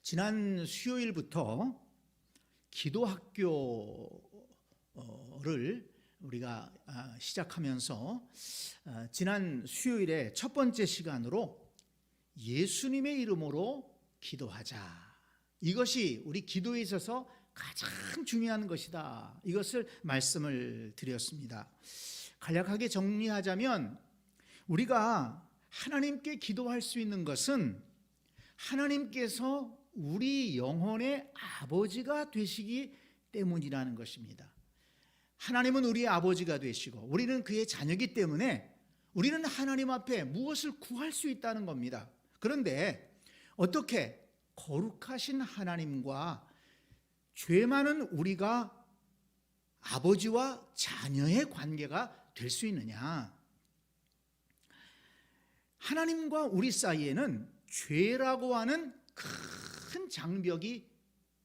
지난 수요일부터 기도학교를 우리가 시작하면서 지난 수요일에 첫 번째 시간으로 예수님의 이름으로 기도하자. 이것이 우리 기도에 있어서 가장 중요한 것이다. 이것을 말씀을 드렸습니다. 간략하게 정리하자면 우리가 하나님께 기도할 수 있는 것은 하나님께서 우리 영혼의 아버지가 되시기 때문이라는 것입니다. 하나님은 우리의 아버지가 되시고 우리는 그의 자녀이기 때문에 우리는 하나님 앞에 무엇을 구할 수 있다는 겁니다. 그런데 어떻게 거룩하신 하나님과 죄 많은 우리가 아버지와 자녀의 관계가 될 수 있느냐? 하나님과 우리 사이에는 죄라고 하는 큰 장벽이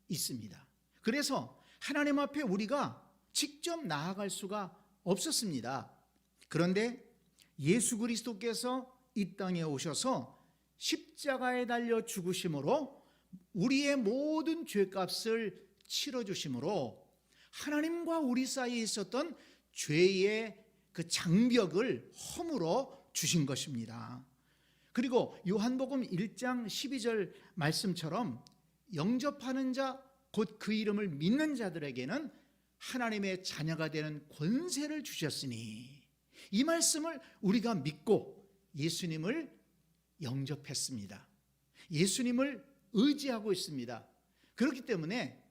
있습니다. 그래서 하나님 앞에 우리가 직접 나아갈 수가 없었습니다. 그런데 예수 그리스도께서 이 땅에 오셔서 십자가에 달려 죽으심으로 우리의 모든 죄값을 치러주심으로 하나님과 우리 사이에 있었던 죄의 그 장벽을 허물어 주신 것입니다. 그리고 요한복음 1장 12절 말씀처럼 영접하는 자, 곧 그 이름을 믿는 자들에게는 하나님의 자녀가 되는 권세를 주셨으니, 이 말씀을 우리가 믿고 예수님을 영접했습니다. 예수님을 의지하고 있습니다. 그렇기 때문에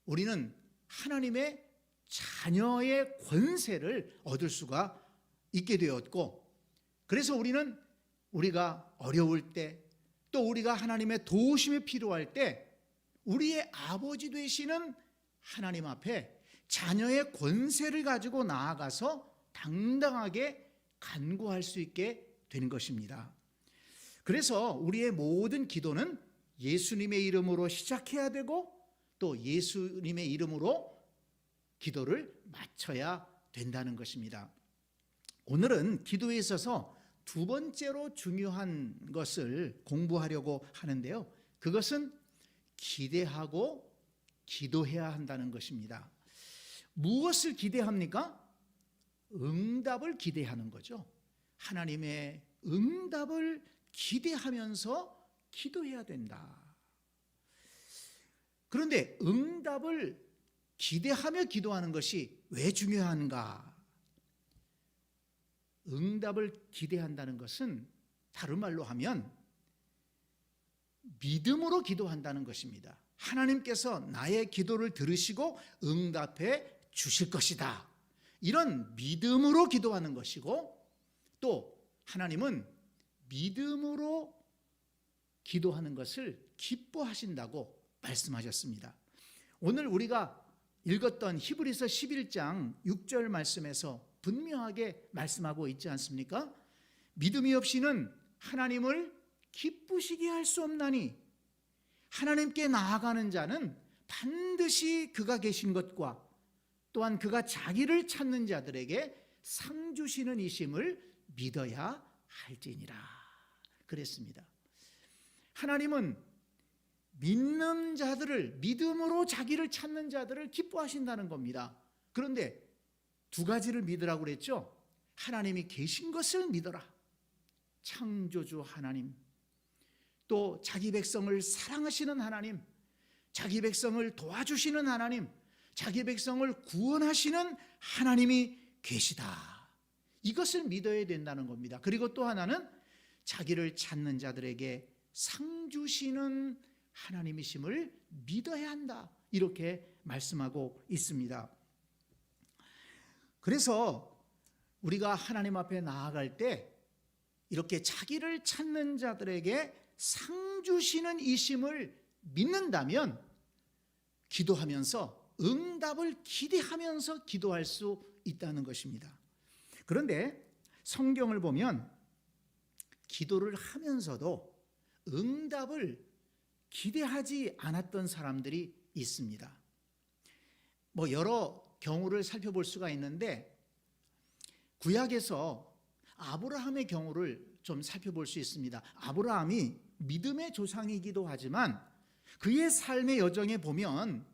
우리는 하나님의 자녀의 권세를 얻을 수가 있게 되었고, 그래서 우리가 어려울 때, 또 우리가 하나님의 도우심이 필요할 때 우리의 아버지 되시는 하나님 앞에 자녀의 권세를 가지고 나아가서 당당하게 간구할 수 있게 되는 것입니다. 그래서 우리의 모든 기도는 예수님의 이름으로 시작해야 되고 또 예수님의 이름으로 기도를 마쳐야 된다는 것입니다. 오늘은 기도에 있어서 두 번째로 중요한 것을 공부하려고 하는데요. 그것은 기대하고 기도해야 한다는 것입니다. 무엇을 기대합니까? 응답을 기대하는 거죠. 하나님의 응답을 기대하면서 기도해야 된다. 그런데 응답을 기대하며 기도하는 것이 왜 중요한가? 응답을 기대한다는 것은 다른 말로 하면 믿음으로 기도한다는 것입니다. 하나님께서 나의 기도를 들으시고 응답해 주실 것이다. 이런 믿음으로 기도하는 것이고, 또 하나님은 믿음으로 기도하는 것을 기뻐하신다고 말씀하셨습니다. 오늘 우리가 읽었던 히브리서 11장 6절 말씀에서 분명하게 말씀하고 있지 않습니까? 믿음이 없이는 하나님을 기쁘시게 할 수 없나니 하나님께 나아가는 자는 반드시 그가 계신 것과 또한 그가 자기를 찾는 자들에게 상 주시는 이심을 믿어야 할지니라 그랬습니다. 하나님은 믿는 자들을, 믿음으로 자기를 찾는 자들을 기뻐하신다는 겁니다. 그런데 두 가지를 믿으라고 그랬죠. 하나님이 계신 것을 믿어라. 창조주 하나님, 또 자기 백성을 사랑하시는 하나님, 자기 백성을 도와주시는 하나님, 자기 백성을 구원하시는 하나님이 계시다. 이것을 믿어야 된다는 겁니다. 그리고 또 하나는 자기를 찾는 자들에게 상 주시는 하나님이심을 믿어야 한다. 이렇게 말씀하고 있습니다. 그래서 우리가 하나님 앞에 나아갈 때 이렇게 자기를 찾는 자들에게 상 주시는 이심을 믿는다면 기도하면서 응답을 기대하면서 기도할 수 있다는 것입니다. 그런데 성경을 보면 기도를 하면서도 응답을 기대하지 않았던 사람들이 있습니다. 여러 경우를 살펴볼 수가 있는데 구약에서 아브라함의 경우를 좀 살펴볼 수 있습니다. 아브라함이 믿음의 조상이기도 하지만 그의 삶의 여정에 보면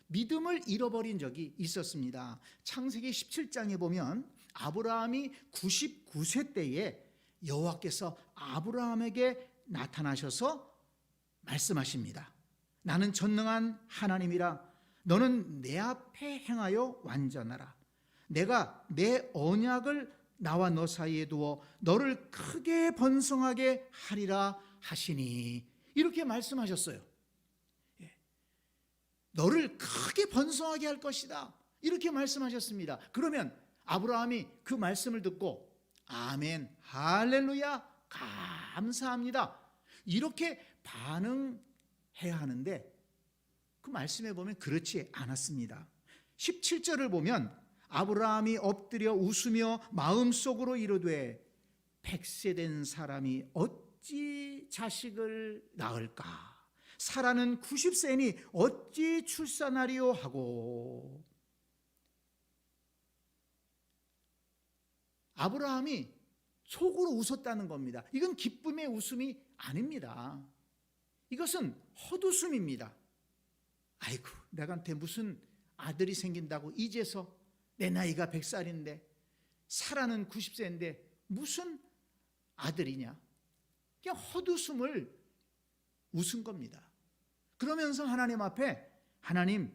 믿음을 잃어버린 적이 있었습니다. 창세기 17장에 보면 아브라함이 99세 때에 여호와께서 아브라함에게 나타나셔서 말씀하십니다. 나는 전능한 하나님이라. 너는 내 앞에 행하여 완전하라. 내가 내 언약을 나와 너 사이에 두어 너를 크게 번성하게 하리라 하시니. 이렇게 말씀하셨어요. 너를 크게 번성하게 할 것이다, 이렇게 말씀하셨습니다. 그러면 아브라함이 그 말씀을 듣고 아멘, 할렐루야, 감사합니다, 이렇게 반응해야 하는데 그 말씀에 보면 그렇지 않았습니다. 17절을 보면 아브라함이 엎드려 웃으며 마음속으로 이르되 100세 된 사람이 어찌 자식을 낳을까? 사라는 90세니 어찌 출산하리요 하고. 아브라함이 속으로 웃었다는 겁니다. 이건 기쁨의 웃음이 아닙니다. 이것은 헛웃음입니다. 아이고, 내한테 무슨 아들이 생긴다고 이제서, 내 나이가 100살인데 사라는 90세인데 무슨 아들이냐. 그냥 헛웃음을 웃은 겁니다. 그러면서 하나님 앞에, 하나님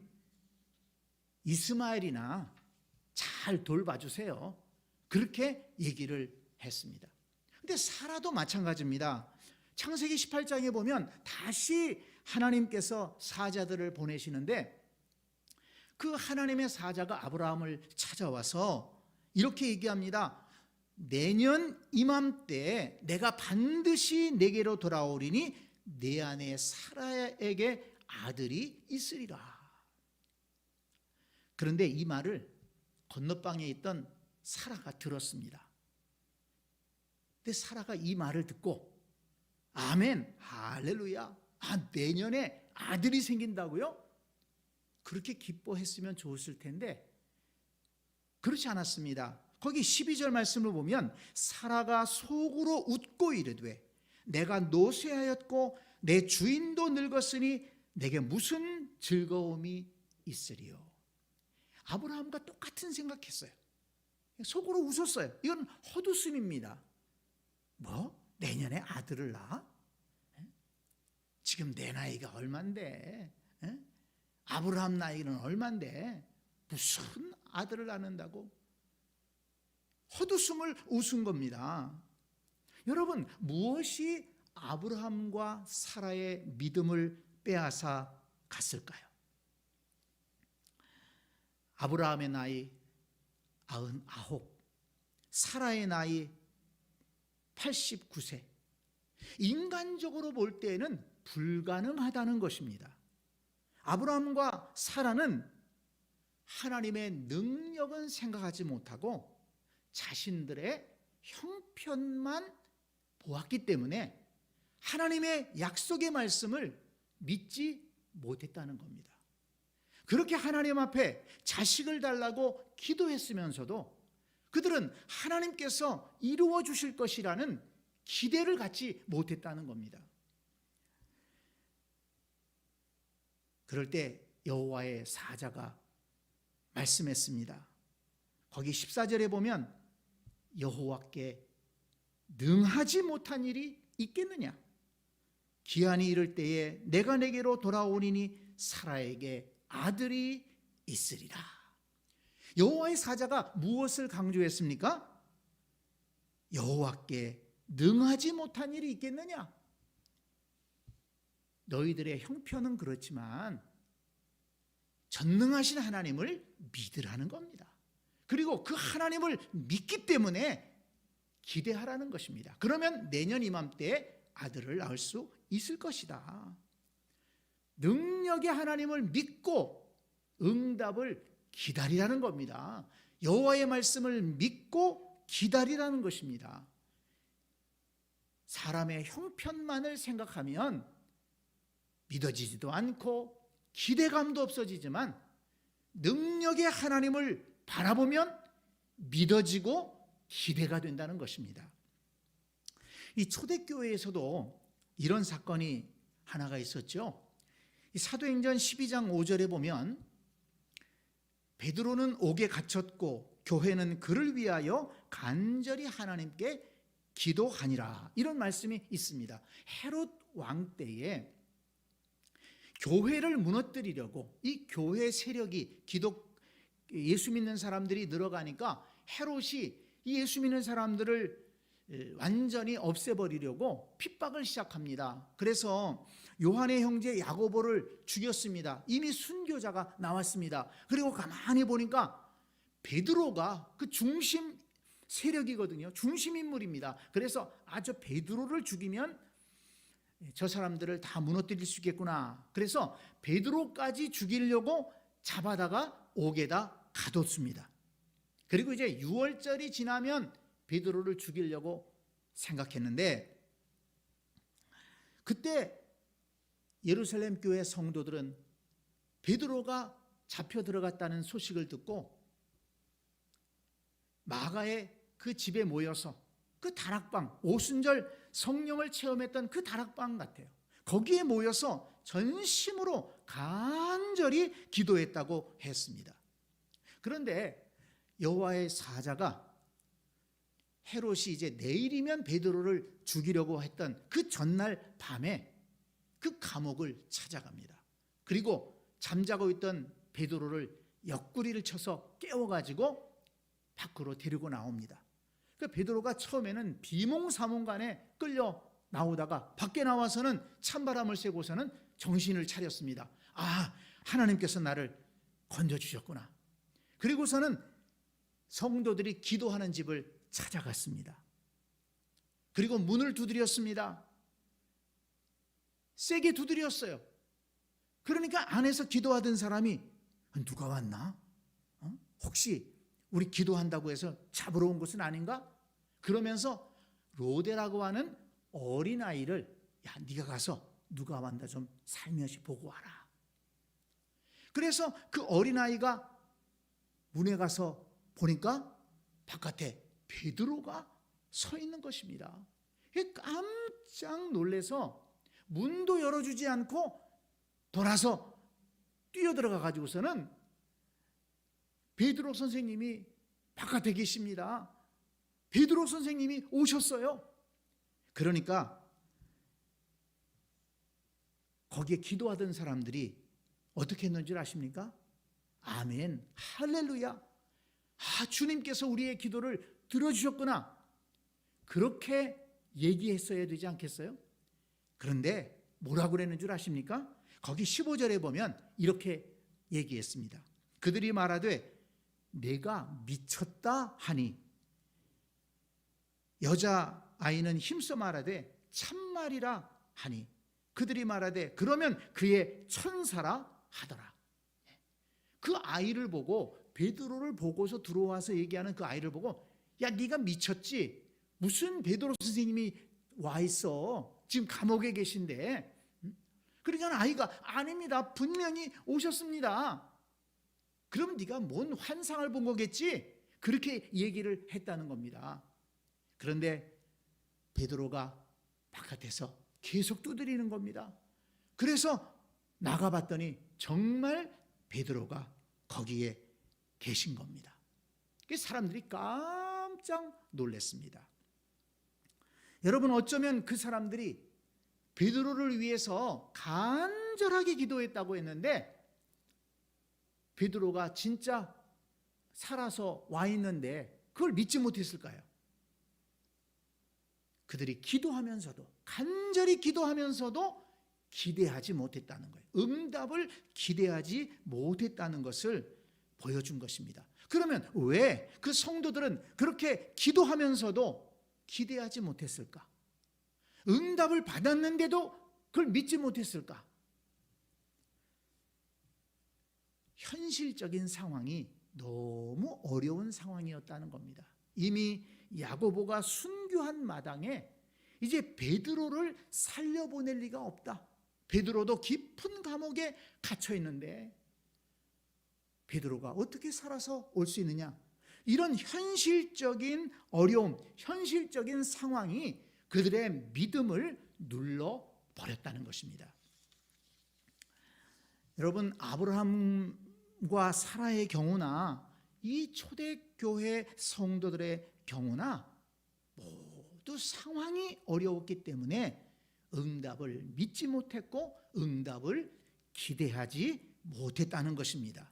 이스마엘이나 잘 돌봐주세요, 그렇게 얘기를 했습니다. 근데 사라도 마찬가지입니다. 창세기 18장에 보면 다시 하나님께서 사자들을 보내시는데 그 하나님의 사자가 아브라함을 찾아와서 이렇게 얘기합니다. 내년 이맘때에 내가 반드시 내게로 돌아오리니 내 아내 사라에게 아들이 있으리라. 그런데 이 말을 건너방에 있던 사라가 들었습니다. 근데 사라가 이 말을 듣고 아멘, 할렐루야, 내년에 아들이 생긴다고요? 그렇게 기뻐했으면 좋았을 텐데 그렇지 않았습니다. 거기 12절 말씀을 보면 사라가 속으로 웃고 이르되 내가 노쇠하였고 내 주인도 늙었으니 내게 무슨 즐거움이 있으리요. 아브라함과 똑같은 생각했어요. 속으로 웃었어요. 이건 헛웃음입니다. 뭐? 내년에 아들을 낳아? 지금 내 나이가 얼만데? 아브라함 나이는 얼만데? 무슨 아들을 낳는다고? 헛웃음을 웃은 겁니다. 여러분, 무엇이 아브라함과 사라의 믿음을 빼앗아 갔을까요? 아브라함의 나이 99, 사라의 나이 89세. 인간적으로 볼 때에는 불가능하다는 것입니다. 아브라함과 사라는 하나님의 능력은 생각하지 못하고 자신들의 형편만 보았기 때문에 하나님의 약속의 말씀을 믿지 못했다는 겁니다. 그렇게 하나님 앞에 자식을 달라고 기도했으면서도 그들은 하나님께서 이루어 주실 것이라는 기대를 갖지 못했다는 겁니다. 그럴 때 여호와의 사자가 말씀했습니다. 거기 14절에 보면 여호와께 능하지 못한 일이 있겠느냐? 기한이 이를 때에 내가 내게로 돌아오리니 사라에게 아들이 있으리라. 여호와의 사자가 무엇을 강조했습니까? 여호와께 능하지 못한 일이 있겠느냐? 너희들의 형편은 그렇지만 전능하신 하나님을 믿으라는 겁니다. 그리고 그 하나님을 믿기 때문에 기대하라는 것입니다. 그러면 내년 이맘때에 아들을 낳을 수 있을 것이다. 능력의 하나님을 믿고 응답을 기다리라는 겁니다. 여호와의 말씀을 믿고 기다리라는 것입니다. 사람의 형편만을 생각하면 믿어지지도 않고 기대감도 없어지지만 능력의 하나님을 바라보면 믿어지고 기대가 된다는 것입니다. 이 초대교회에서도 이런 사건이 하나가 있었죠. 이 사도행전 12장 5절에 보면 베드로는 옥에 갇혔고 교회는 그를 위하여 간절히 하나님께 기도하니라, 이런 말씀이 있습니다. 헤롯 왕 때에 교회를 무너뜨리려고 이 교회 세력이 예수 믿는 사람들이 늘어가니까 헤롯이 이 예수 믿는 사람들을 완전히 없애버리려고 핍박을 시작합니다. 그래서 요한의 형제 야고보를 죽였습니다. 이미 순교자가 나왔습니다. 그리고 가만히 보니까 베드로가 그 중심 세력이거든요. 중심 인물입니다. 그래서 저 베드로를 죽이면 저 사람들을 다 무너뜨릴 수 있겠구나. 그래서 베드로까지 죽이려고 잡아다가 옥에다 가뒀습니다. 그리고 이제 6월절이 지나면 베드로를 죽이려고 생각했는데, 그때 예루살렘 교회 성도들은 베드로가 잡혀 들어갔다는 소식을 듣고 마가의 그 집에 모여서 그 다락방, 오순절 성령을 체험했던 그 다락방 같아요. 거기에 모여서 전심으로 간절히 기도했다고 했습니다. 그런데 여호와의 사자가 헤롯이 이제 내일이면 베드로를 죽이려고 했던 그 전날 밤에 그 감옥을 찾아갑니다. 그리고 잠자고 있던 베드로를 옆구리를 쳐서 깨워가지고 밖으로 데리고 나옵니다. 그 베드로가 처음에는 비몽사몽간에 끌려 나오다가 밖에 나와서는 찬바람을 쐬고서는 정신을 차렸습니다. 하나님께서 나를 건져주셨구나. 그리고서는 성도들이 기도하는 집을 찾아갔습니다. 그리고 문을 두드렸습니다. 세게 두드렸어요. 그러니까 안에서 기도하던 사람이 누가 왔나? 혹시 우리 기도한다고 해서 잡으러 온 것은 아닌가? 그러면서 로데라고 하는 어린아이를 네가 가서 누가 왔나 좀 살며시 보고 와라. 그래서 그 어린아이가 문에 가서 보니까 바깥에 베드로가 서 있는 것입니다. 깜짝 놀라서 문도 열어주지 않고 돌아서 뛰어들어가 가지고서는 베드로 선생님이 바깥에 계십니다. 베드로 선생님이 오셨어요. 그러니까 거기에 기도하던 사람들이 어떻게 했는 줄 아십니까? 아멘, 할렐루야, 주님께서 우리의 기도를 들어주셨구나, 그렇게 얘기했어야 되지 않겠어요? 그런데 뭐라고 그랬는 줄 아십니까? 거기 15절에 보면 이렇게 얘기했습니다. 그들이 말하되 내가 미쳤다 하니 여자아이는 힘써 말하되 참말이라 하니 그들이 말하되 그러면 그의 천사라 하더라. 그 아이를 보고, 베드로를 보고서 들어와서 얘기하는 그 아이를 보고, 네가 미쳤지? 무슨 베드로 선생님이 와 있어? 지금 감옥에 계신데. 그러니까 아이가 아닙니다, 분명히 오셨습니다. 그럼 네가 뭔 환상을 본 거겠지? 그렇게 얘기를 했다는 겁니다. 그런데 베드로가 바깥에서 계속 두드리는 겁니다. 그래서 나가봤더니 정말 베드로가 거기에 계신 겁니다. 사람들이 깜짝 놀랐습니다. 여러분, 어쩌면 그 사람들이 베드로를 위해서 간절하게 기도했다고 했는데 베드로가 진짜 살아서 와 있는데 그걸 믿지 못했을까요? 그들이 기도하면서도, 간절히 기도하면서도 기대하지 못했다는 거예요. 응답을 기대하지 못했다는 것을 보여준 것입니다. 그러면 왜 그 성도들은 그렇게 기도하면서도 기대하지 못했을까? 응답을 받았는데도 그걸 믿지 못했을까? 현실적인 상황이 너무 어려운 상황이었다는 겁니다. 이미 야고보가 순교한 마당에 이제 베드로를 살려보낼 리가 없다. 베드로도 깊은 감옥에 갇혀 있는데 베드로가 어떻게 살아서 올 수 있느냐? 이런 현실적인 어려움, 현실적인 상황이 그들의 믿음을 눌러버렸다는 것입니다. 여러분, 아브라함과 사라의 경우나 이 초대교회 성도들의 경우나 모두 상황이 어려웠기 때문에 응답을 믿지 못했고 응답을 기대하지 못했다는 것입니다.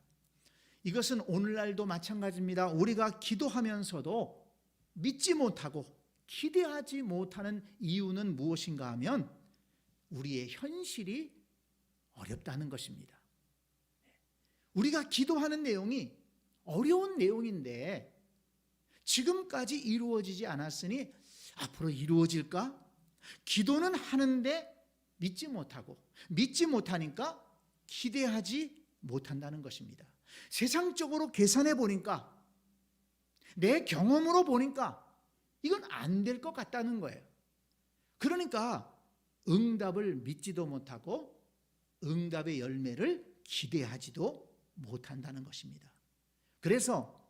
이것은 오늘날도 마찬가지입니다. 우리가 기도하면서도 믿지 못하고 기대하지 못하는 이유는 무엇인가 하면 우리의 현실이 어렵다는 것입니다. 우리가 기도하는 내용이 어려운 내용인데 지금까지 이루어지지 않았으니 앞으로 이루어질까? 기도는 하는데 믿지 못하고 믿지 못하니까 기대하지 못한다는 것입니다. 세상적으로 계산해 보니까 내 경험으로 보니까 이건 안 될 것 같다는 거예요. 그러니까 응답을 믿지도 못하고 응답의 열매를 기대하지도 못한다는 것입니다. 그래서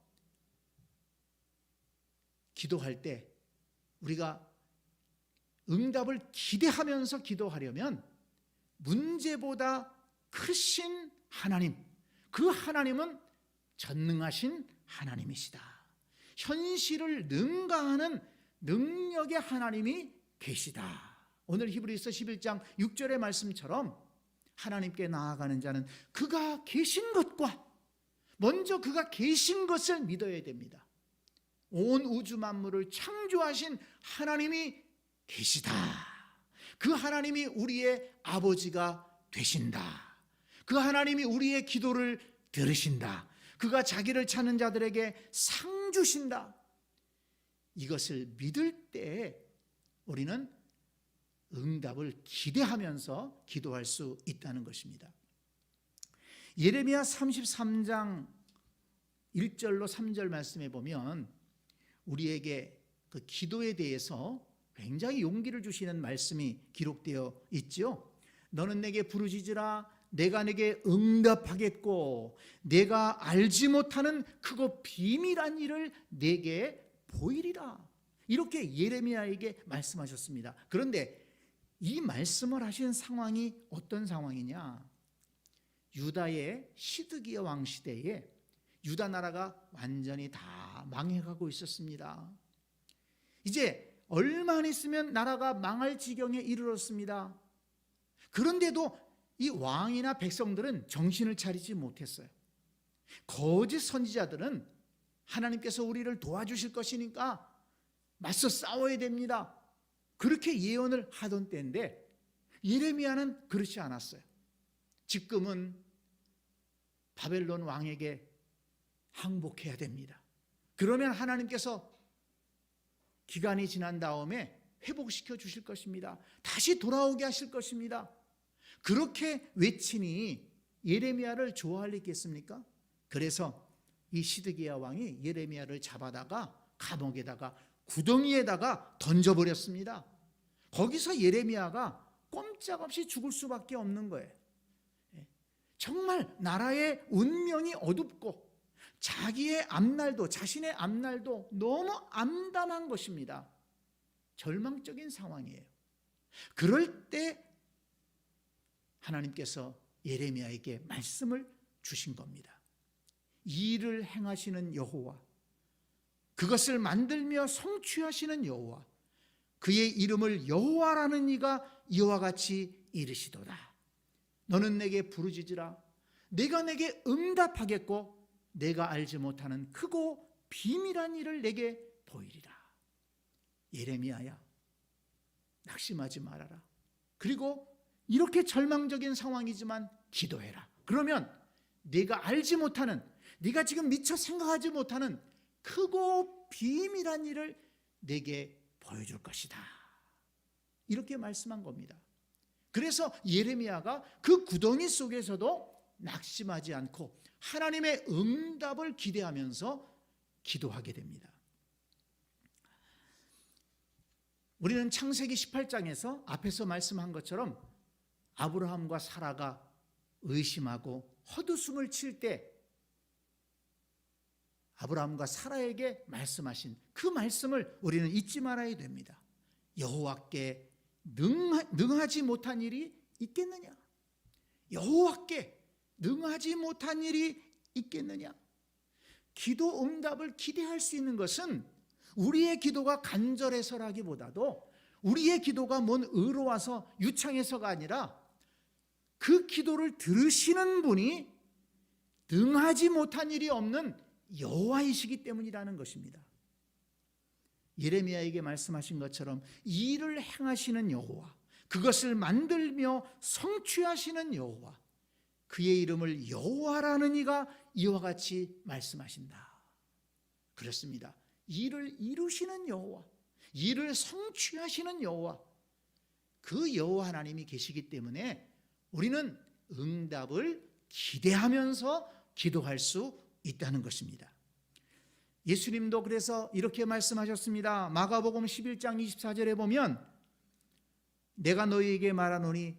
기도할 때 우리가 응답을 기대하면서 기도하려면 문제보다 크신 하나님, 그 하나님은 전능하신 하나님이시다. 현실을 능가하는 능력의 하나님이 계시다. 오늘 히브리서 11장 6절의 말씀처럼 하나님께 나아가는 자는 그가 계신 것과 먼저 그가 계신 것을 믿어야 됩니다. 온 우주 만물을 창조하신 하나님이 계시다. 그 하나님이 우리의 아버지가 되신다. 그 하나님이 우리의 기도를 들으신다. 그가 자기를 찾는 자들에게 상 주신다. 이것을 믿을 때 우리는 응답을 기대하면서 기도할 수 있다는 것입니다. 예레미야 33장 1절로 3절 말씀에 보면 우리에게 그 기도에 대해서 굉장히 용기를 주시는 말씀이 기록되어 있죠. 너는 내게 부르짖으라 내가 내게 응답하겠고 내가 알지 못하는 크고 비밀한 일을 내게 보이리라. 이렇게 예레미야에게 말씀하셨습니다. 그런데 이 말씀을 하신 상황이 어떤 상황이냐? 유다의 시드기야 왕 시대에 유다 나라가 완전히 다 망해가고 있었습니다. 이제 얼마 안 있으면 나라가 망할 지경에 이르렀습니다. 그런데도 이 왕이나 백성들은 정신을 차리지 못했어요. 거짓 선지자들은 하나님께서 우리를 도와주실 것이니까 맞서 싸워야 됩니다. 그렇게 예언을 하던 때인데 예레미야는 그렇지 않았어요. 지금은 바벨론 왕에게 항복해야 됩니다. 그러면 하나님께서 기간이 지난 다음에 회복시켜 주실 것입니다. 다시 돌아오게 하실 것입니다. 그렇게 외치니 예레미야를 좋아할 리 있겠습니까? 그래서 이 시드기야 왕이 예레미야를 잡아다가 감옥에다가 구덩이에다가 던져버렸습니다. 거기서 예레미야가 꼼짝없이 죽을 수밖에 없는 거예요. 정말 나라의 운명이 어둡고 자기의 앞날도 자신의 앞날도 너무 암담한 것입니다. 절망적인 상황이에요. 그럴 때 하나님께서 예레미야에게 말씀을 주신 겁니다. 이 일을 행하시는 여호와, 그것을 만들며 성취하시는 여호와, 그의 이름을 여호와라는 이가 이와 같이 이르시도다. 너는 내게 부르짖으라 내가 내게 응답하겠고 내가 알지 못하는 크고 비밀한 일을 내게 보이리라. 예레미야야, 낙심하지 말아라. 그리고 이렇게 절망적인 상황이지만 기도해라. 그러면 네가 알지 못하는, 네가 지금 미처 생각하지 못하는 크고 비밀한 일을 내게 보여줄 것이다. 이렇게 말씀한 겁니다. 그래서 예레미야가 그 구덩이 속에서도 낙심하지 않고 하나님의 응답을 기대하면서 기도하게 됩니다. 우리는 창세기 18장에서 앞에서 말씀한 것처럼 아브라함과 사라가 의심하고 헛웃음을 칠 때 아브라함과 사라에게 말씀하신 그 말씀을 우리는 잊지 말아야 됩니다. 여호와께 능하지 못한 일이 있겠느냐? 여호와께 능하지 못한 일이 있겠느냐? 기도 응답을 기대할 수 있는 것은 우리의 기도가 간절해서라기보다도 우리의 기도가 뭔 의로와서 유창해서가 아니라 그 기도를 들으시는 분이 능하지 못한 일이 없는 여호와이시기 때문이라는 것입니다. 예레미야에게 말씀하신 것처럼 일을 행하시는 여호와, 그것을 만들며 성취하시는 여호와, 그의 이름을 여호와라는 이가 이와 같이 말씀하신다. 그렇습니다. 일을 이루시는 여호와, 일을 성취하시는 여호와, 그 여호와 하나님이 계시기 때문에 우리는 응답을 기대하면서 기도할 수 있다는 것입니다. 예수님도 그래서 이렇게 말씀하셨습니다. 마가복음 11장 24절에 보면 내가 너희에게 말하노니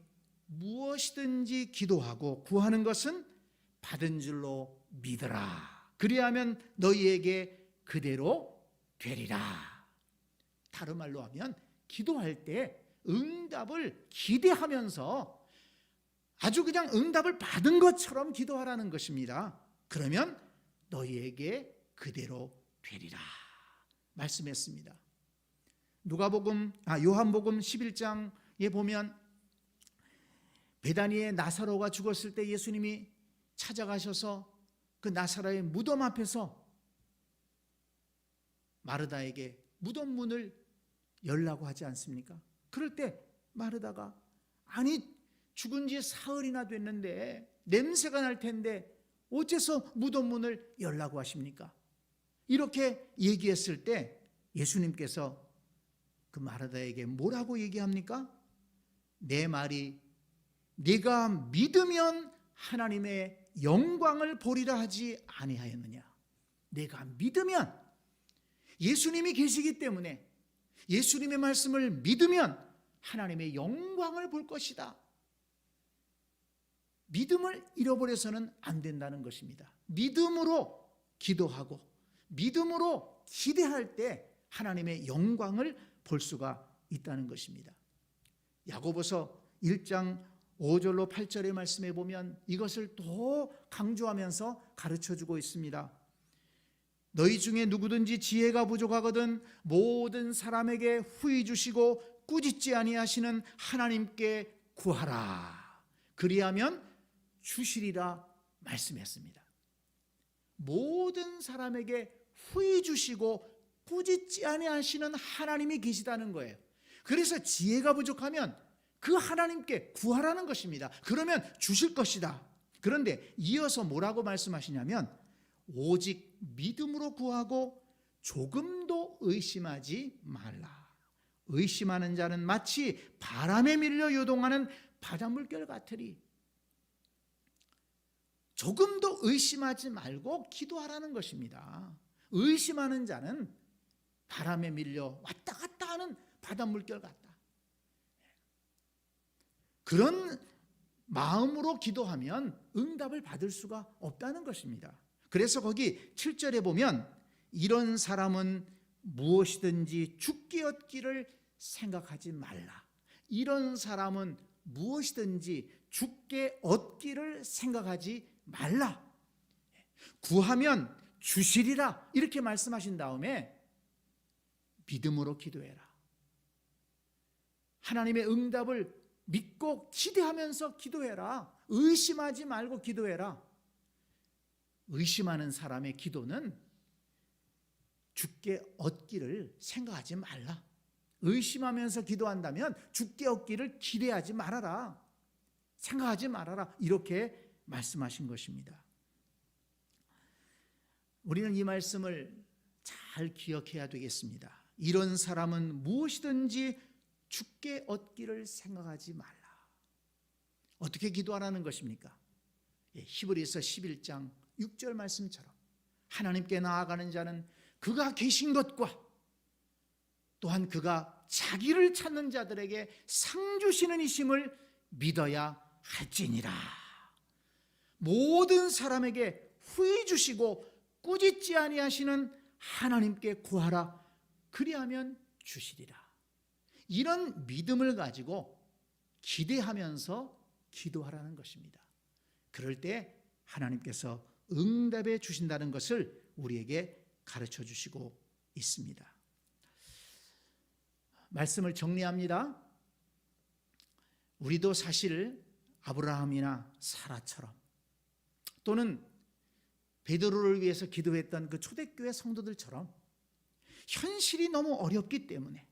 무엇이든지 기도하고 구하는 것은 받은 줄로 믿으라. 그리하면 너희에게 그대로 되리라. 다른 말로 하면 기도할 때 응답을 기대하면서 아주 그냥 응답을 받은 것처럼 기도하라는 것입니다. 그러면 너희에게 그대로 되리라 말씀했습니다. 요한복음 11장에 보면 베다니에 나사로가 죽었을 때 예수님이 찾아가셔서 그 나사로의 무덤 앞에서 마르다에게 무덤 문을 열라고 하지 않습니까? 그럴 때 마르다가 아니 죽은 지 사흘이나 됐는데 냄새가 날 텐데 어째서 무덤 문을 열라고 하십니까? 이렇게 얘기했을 때 예수님께서 그 마르다에게 뭐라고 얘기합니까? 내 말이 네가 믿으면 하나님의 영광을 보리라 하지 아니하였느냐? 내가 믿으면, 예수님이 계시기 때문에 예수님의 말씀을 믿으면 하나님의 영광을 볼 것이다. 믿음을 잃어버려서는 안 된다는 것입니다. 믿음으로 기도하고 믿음으로 기대할 때 하나님의 영광을 볼 수가 있다는 것입니다. 야고보서 1장 5절로 8절의 말씀에 보면 이것을 또 강조하면서 가르쳐주고 있습니다. 너희 중에 누구든지 지혜가 부족하거든 모든 사람에게 후히 주시고 꾸짖지 아니하시는 하나님께 구하라. 그리하면 주시리라 말씀했습니다. 모든 사람에게 후히 주시고 꾸짖지 아니하시는 하나님이 계시다는 거예요. 그래서 지혜가 부족하면 그 하나님께 구하라는 것입니다. 그러면 주실 것이다. 그런데 이어서 뭐라고 말씀하시냐면 오직 믿음으로 구하고 조금도 의심하지 말라. 의심하는 자는 마치 바람에 밀려 요동하는 바닷물결 같으리. 조금도 의심하지 말고 기도하라는 것입니다. 의심하는 자는 바람에 밀려 왔다 갔다 하는 바닷물결 같다. 그런 마음으로 기도하면 응답을 받을 수가 없다는 것입니다. 그래서 거기 7절에 보면 이런 사람은 무엇이든지 죽게 얻기를 생각하지 말라. 이런 사람은 무엇이든지 죽게 얻기를 생각하지 말라. 구하면 주시리라 이렇게 말씀하신 다음에 믿음으로 기도해라. 하나님의 응답을 믿고 기대하면서 기도해라. 의심하지 말고 기도해라. 의심하는 사람의 기도는 죽게 얻기를 생각하지 말라. 의심하면서 기도한다면 죽게 얻기를 기대하지 말아라. 생각하지 말아라. 이렇게 말씀하신 것입니다. 우리는 이 말씀을 잘 기억해야 되겠습니다. 이런 사람은 무엇이든지 죽게 얻기를 생각하지 말라. 어떻게 기도하라는 것입니까? 히브리서 11장 6절 말씀처럼 하나님께 나아가는 자는 그가 계신 것과 또한 그가 자기를 찾는 자들에게 상 주시는 이심을 믿어야 할지니라. 모든 사람에게 후히 주시고 꾸짖지 아니하시는 하나님께 구하라. 그리하면 주시리라. 이런 믿음을 가지고 기대하면서 기도하라는 것입니다. 그럴 때 하나님께서 응답해 주신다는 것을 우리에게 가르쳐 주시고 있습니다. 말씀을 정리합니다. 우리도 사실 아브라함이나 사라처럼 또는 베드로를 위해서 기도했던 그 초대교회 성도들처럼 현실이 너무 어렵기 때문에,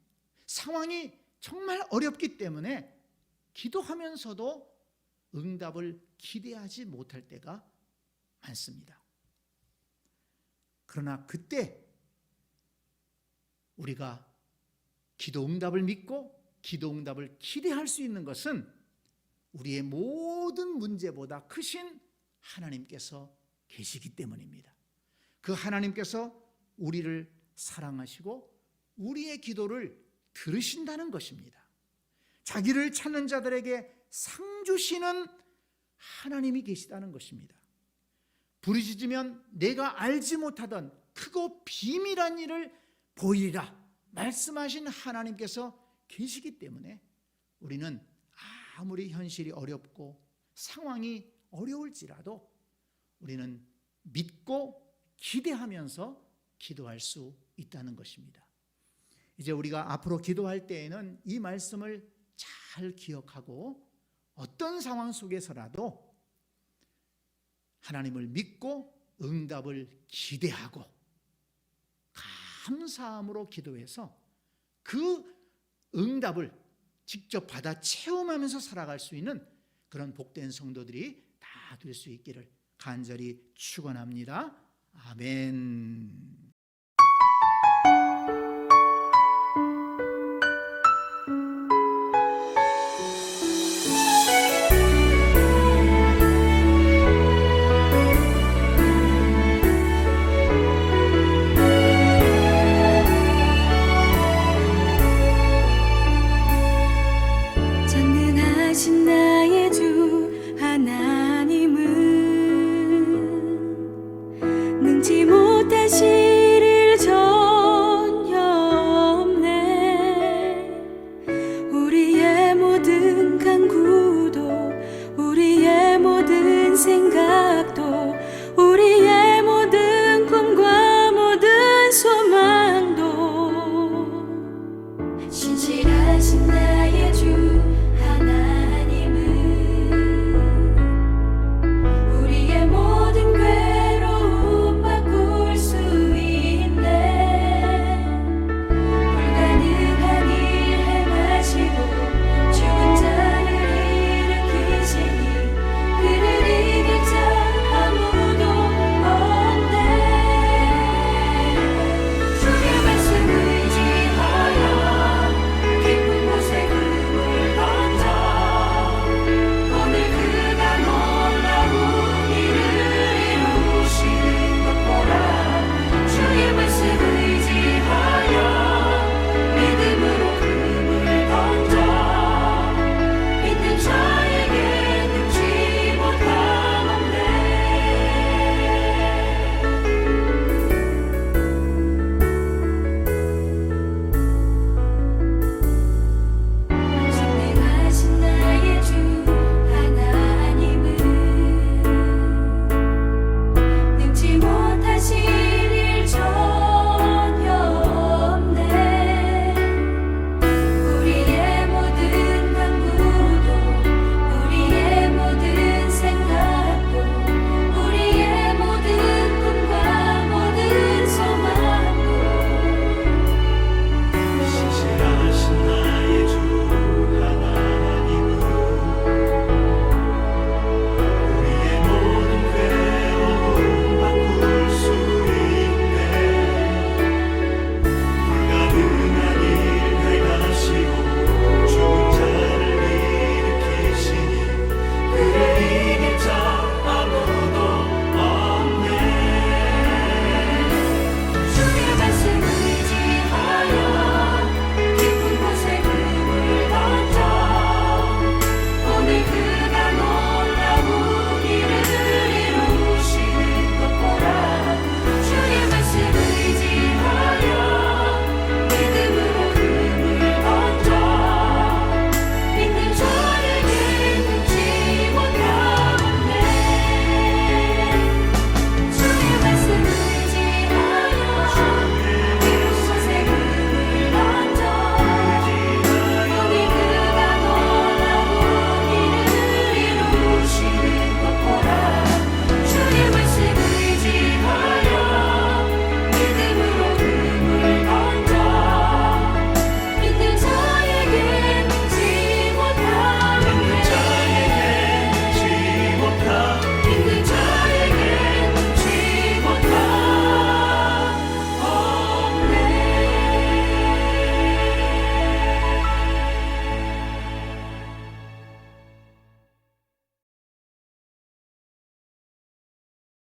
상황이 정말 어렵기 때문에 기도하면서도 응답을 기대하지 못할 때가 많습니다. 그러나 그때 우리가 기도 응답을 믿고 기도 응답을 기대할 수 있는 것은 우리의 모든 문제보다 크신 하나님께서 계시기 때문입니다. 그 하나님께서 우리를 사랑하시고 우리의 기도를 들으신다는 것입니다. 자기를 찾는 자들에게 상 주시는 하나님이 계시다는 것입니다. 부르짖으면 내가 알지 못하던 크고 비밀한 일을 보이리라 말씀하신 하나님께서 계시기 때문에 우리는 아무리 현실이 어렵고 상황이 어려울지라도 우리는 믿고 기대하면서 기도할 수 있다는 것입니다. 이제 우리가 앞으로 기도할 때에는 이 말씀을 잘 기억하고 어떤 상황 속에서라도 하나님을 믿고 응답을 기대하고 감사함으로 기도해서 그 응답을 직접 받아 체험하면서 살아갈 수 있는 그런 복된 성도들이 다 될 수 있기를 간절히 축원합니다. 아멘.